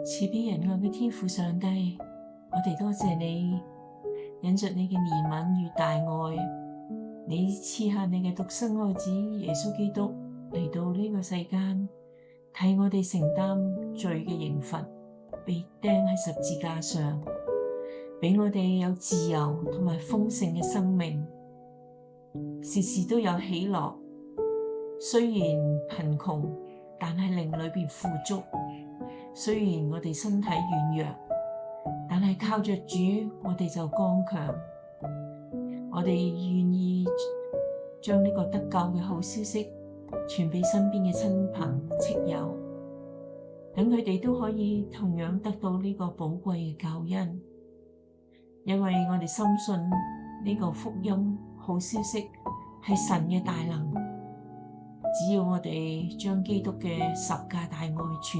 慈悲仁愛嘅天父上帝，我哋多謝你，引着你嘅憐憫與大愛，你賜下你嘅獨生愛子耶穌基督嚟到呢個世間，替我哋承擔罪嘅刑罰，被釘喺十字架上，俾我哋有自由同埋豐盛嘅生命，時時都有喜樂。雖然貧窮，但係靈裏邊富足。雖然我哋身體軟弱，但係靠着主，我哋就剛強。我哋願意將呢個得救嘅好消息傳俾身邊嘅親朋戚友，等佢哋都可以同樣得到呢個寶貴嘅救恩。因為我哋深信呢個福音好消息係神嘅大能，只要我哋將基督嘅十架大愛傳